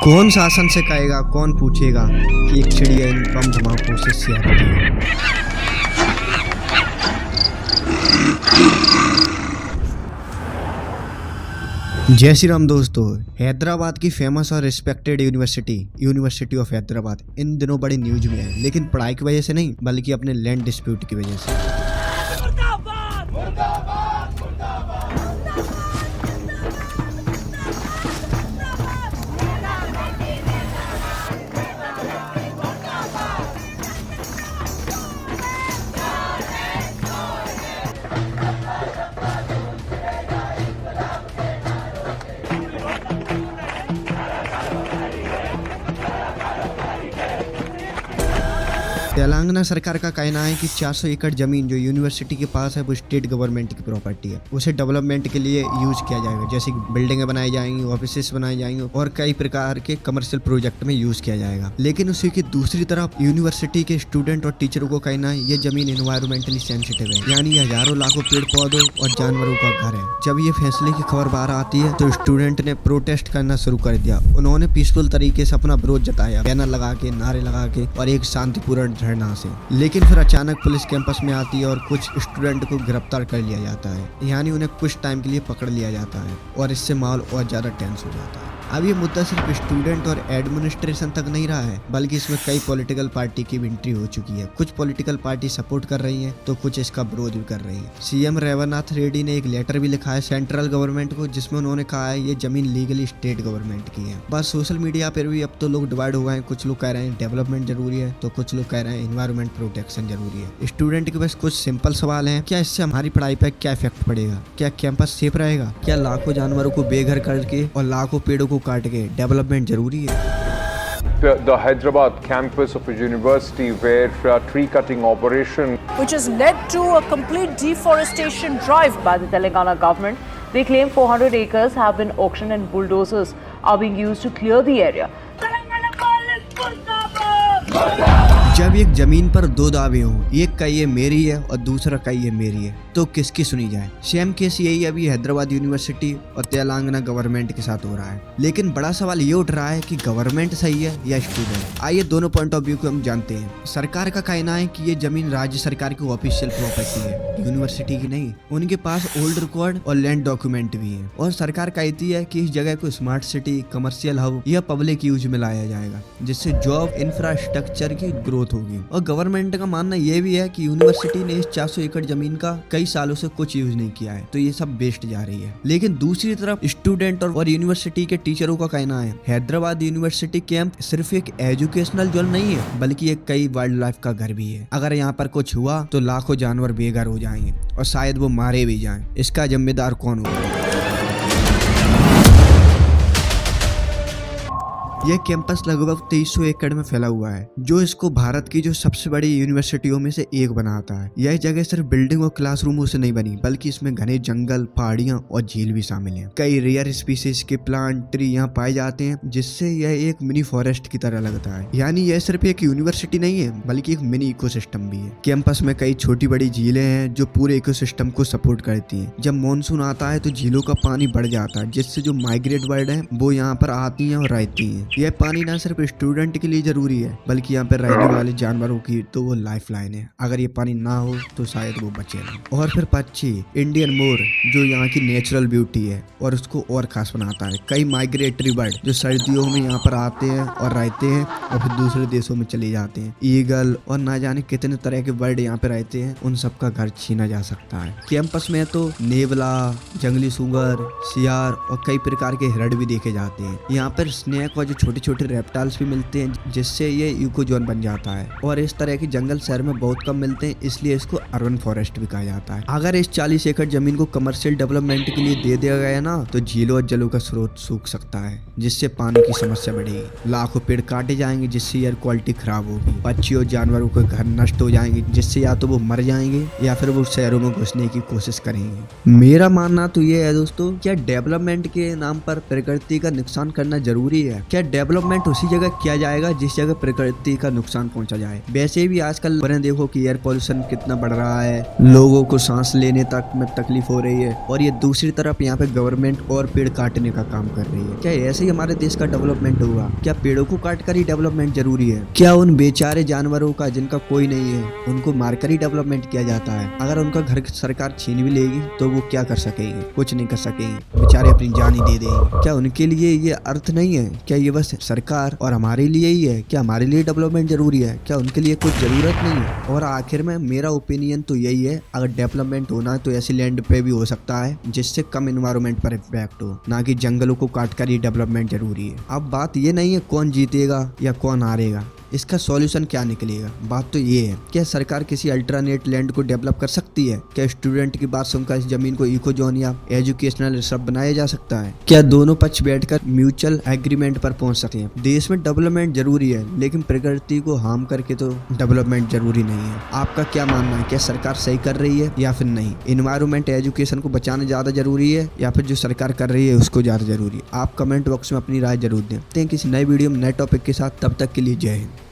कौन शासन से कहेगा, कौन पूछेगा कि एक चिड़िया इन बम धमाकों से सियारती है। जय श्री राम दोस्तों। हैदराबाद की फेमस और रिस्पेक्टेड यूनिवर्सिटी ऑफ हैदराबाद इन दिनों बड़ी न्यूज में है, लेकिन पढ़ाई की वजह से नहीं बल्कि अपने लैंड डिस्प्यूट की वजह से। तेलंगाना सरकार का कहना है कि 400 एकड़ जमीन जो यूनिवर्सिटी के पास है वो स्टेट गवर्नमेंट की प्रॉपर्टी है। उसे डेवलपमेंट के लिए यूज किया जाएगा, जैसे कि बिल्डिंगें बनाई जाएंगी, ऑफिसेस बनाए जाएंगे और कई प्रकार के कमर्शियल प्रोजेक्ट में यूज किया जाएगा। लेकिन उसी की दूसरी तरफ यूनिवर्सिटी के स्टूडेंट और टीचरों को कहना है ये जमीन एनवायरमेंटली सेंसिटिव है, यानी हजारों लाखों पेड़ पौधों और जानवरों का घर है। जब ये फैसले की खबर बाहर आती है तो स्टूडेंट ने प्रोटेस्ट करना शुरू कर दिया। उन्होंने पीसफुल तरीके से अपना विरोध जताया, बैनर लगा के, नारे लगा के और एक शांतिपूर्ण धरना से। लेकिन फिर अचानक पुलिस कैंपस में आती है और कुछ स्टूडेंट को गिरफ्तार कर लिया जाता है, यानी उन्हें कुछ टाइम के लिए पकड़ लिया जाता है और इससे माहौल और ज्यादा टेंस हो जाता है। अब ये मुद्दा सिर्फ स्टूडेंट और एडमिनिस्ट्रेशन तक नहीं रहा है, बल्कि इसमें कई पॉलिटिकल पार्टी की भी एंट्री हो चुकी है। कुछ पॉलिटिकल पार्टी सपोर्ट कर रही हैं तो कुछ इसका विरोध भी कर रही है। सीएम रेवन्नाथ रेड्डी ने एक लेटर भी लिखा है सेंट्रल गवर्नमेंट को, जिसमें उन्होंने कहा है ये जमीन लीगली स्टेट गवर्नमेंट की है। बस सोशल मीडिया पर भी अब तो लोग डिवाइड हो गए हैं। कुछ लोग कह रहे हैं डेवलपमेंट जरूरी है तो कुछ लोग कह रहे हैं एनवायरमेंट प्रोटेक्शन जरूरी है। स्टूडेंट के पास कुछ सिंपल सवाल है, क्या इससे हमारी पढ़ाई पर क्या इफेक्ट पड़ेगा? क्या कैंपस सेफ रहेगा? क्या लाखों जानवरों को बेघर करके और लाखों पेड़ों को काट के डेवलपमेंट जरूरी है? The Hyderabad campus of a university where tree cutting operation which has led to a complete deforestation drive by the Telangana government. They claim 400 acres have been auctioned and bulldozers are being used to clear the area. जब एक जमीन पर दो दावे हों, एक का ये मेरी है और दूसरा का ये मेरी है, तो किसकी सुनी जाए? सेम केस यही अभी हैदराबाद यूनिवर्सिटी और तेलंगाना गवर्नमेंट के साथ हो रहा है। लेकिन बड़ा सवाल ये उठ रहा है कि गवर्नमेंट सही है या स्टूडेंट? आइए दोनों पॉइंट ऑफ व्यू को हम जानते हैं। सरकार का कहना है कि ये जमीन राज्य सरकार की ऑफिशियल प्रॉपर्टी है, यूनिवर्सिटी की नहीं। उनके पास ओल्ड रिकॉर्ड और लैंड डॉक्यूमेंट भी है और सरकार कहती है कि इस जगह को स्मार्ट सिटी, कमर्शियल हब या पब्लिक यूज में लाया जाएगा, जिससे जॉब इंफ्रास्ट्रक्चर की ग्रोथ होगी। और गवर्नमेंट का मानना यह भी है कि यूनिवर्सिटी ने इस 400 एकड़ जमीन का कई सालों से कुछ यूज नहीं किया है, तो ये सब वेस्ट जा रही है। लेकिन दूसरी तरफ स्टूडेंट और यूनिवर्सिटी के टीचरों का कहना है हैदराबाद यूनिवर्सिटी कैंप सिर्फ एक एजुकेशनल जोन नहीं है, बल्कि एक कई वाइल्ड लाइफ का घर भी है। अगर यहाँ पर कुछ हुआ तो लाखों जानवर बेघर हो जाएंगे और शायद वो मारे भी जाएं। इसका जिम्मेदार कौन होगा? यह कैंपस लगभग 2300 एकड़ में फैला हुआ है, जो इसको भारत की जो सबसे बड़ी यूनिवर्सिटियों में से एक बनाता है। यह जगह सिर्फ बिल्डिंग और क्लासरूमों से नहीं बनी, बल्कि इसमें घने जंगल, पहाड़ियां और झील भी शामिल हैं। कई रेयर स्पीसीज के प्लांट, ट्री यहाँ पाए जाते हैं, जिससे यह एक मिनी फॉरेस्ट की तरह लगता है। यानी यह सिर्फ एक यूनिवर्सिटी नहीं है, बल्कि एक मिनी इकोसिस्टम भी है। कैंपस में कई छोटी बड़ी झीलें हैं जो पूरे इकोसिस्टम को सपोर्ट करती है। जब मानसून आता है तो झीलों का पानी बढ़ जाता है, जिससे जो माइग्रेट बर्ड है वो यहाँ पर आती है और रहती है। यह पानी ना सिर्फ स्टूडेंट के लिए जरूरी है, बल्कि यहाँ पे रहने वाले जानवरों की तो वो लाइफ लाइन है। अगर ये पानी ना हो तो शायद वो बचे नहीं। और फिर पक्षी, इंडियन मोर, जो यहाँ की नेचुरल ब्यूटी है और उसको और खास बनाता है। कई माइग्रेटरी बर्ड जो सर्दियों में यहाँ पर आते हैं और रहते हैं और फिर दूसरे देशों में चले जाते हैं। ईगल और ना जाने कितने तरह के बर्ड यहाँ पे रहते हैं, उन सबका घर छीना जा सकता है। कैंपस में तो नेवला, जंगली सुगर, सियार और कई प्रकार के हिरण भी देखे जाते हैं। यहाँ पर स्नेक और जो छोटे छोटे रेप्टाइल्स भी मिलते हैं, जिससे ये इको जोन बन जाता है। और इस तरह के जंगल शहर में बहुत कम मिलते हैं, इसलिए इसको अर्बन फॉरेस्ट भी कहा जाता है। अगर इस 40 एकड़ जमीन को कमर्शियल डेवलपमेंट के लिए दे दिया गया ना, तो झीलों और जलों का स्रोत सूख सकता है, जिससे पानी की समस्या बढ़ेगी। लाखों पेड़ काटे जाएंगे, जिससे एयर क्वालिटी खराब होगी। पक्षियों और जानवरों के घर नष्ट हो जाएंगे, जिससे या तो वो मर जाएंगे या फिर वो शहरों में घुसने की कोशिश करेंगे। मेरा मानना तो ये है दोस्तों, क्या डेवलपमेंट के नाम पर प्रकृति का नुकसान करना जरूरी है? क्या डेवलपमेंट उसी जगह किया जाएगा जिस जगह प्रकृति का नुकसान पहुंचा जाए। वैसे भी आजकल बने देखो कि एयर पोल्यूशन कितना बढ़ रहा है, लोगों को सांस लेने तक में तकलीफ हो रही है, और ये दूसरी तरफ यहाँ पे गवर्नमेंट और पेड़ काटने का काम कर रही है। क्या ऐसे ही हमारे देश का डेवलपमेंट होगा? क्या पेड़ों को काटकर ही डेवलपमेंट जरूरी है? क्या उन बेचारे जानवरों का जिनका कोई नहीं है उनको मारकर ही डेवलपमेंट किया जाता है? अगर उनका घर सरकार छीन भी लेगी तो वो क्या कर सकेंगे? कुछ नहीं कर सकेंगे, बेचारे अपनी जान ही दे देंगे। क्या उनके लिए ये अर्थ नहीं है? क्या ये बस सरकार और हमारे लिए ही है? क्या हमारे लिए डेवलपमेंट जरूरी है? क्या उनके लिए कुछ जरूरत नहीं है? और आखिर में मेरा ओपिनियन तो यही है, अगर डेवलपमेंट होना है तो ऐसी लैंड पे भी हो सकता है जिससे कम एनवायरनमेंट पर इम्पैक्ट हो, ना कि जंगलों को काटकर ही डेवलपमेंट जरूरी है। अब बात ये नहीं है कौन जीतेगा या कौन हारेगा, इसका सॉल्यूशन क्या निकलेगा। बात तो ये है, क्या सरकार किसी अल्टरनेट लैंड को डेवलप कर सकती है? क्या स्टूडेंट की बात सुनकर इस जमीन को इको जोन या एजुकेशनल रिजर्व बनाया जा सकता है? क्या दोनों पक्ष बैठकर म्यूचुअल एग्रीमेंट पर पहुंच सकते हैं? देश में डेवलपमेंट जरूरी है, लेकिन प्रकृति को हार्म करके तो डेवलपमेंट जरूरी नहीं है। आपका क्या मानना है? क्या सरकार सही कर रही है या फिर नहीं? एनवायरमेंट एजुकेशन को बचाना ज्यादा जरूरी है या फिर जो सरकार कर रही है उसको ज्यादा जरूरी है? आप कमेंट बॉक्स में अपनी राय जरूर दें। किसी नए वीडियो में नए टॉपिक के साथ, तब तक के लिए जय हिंद।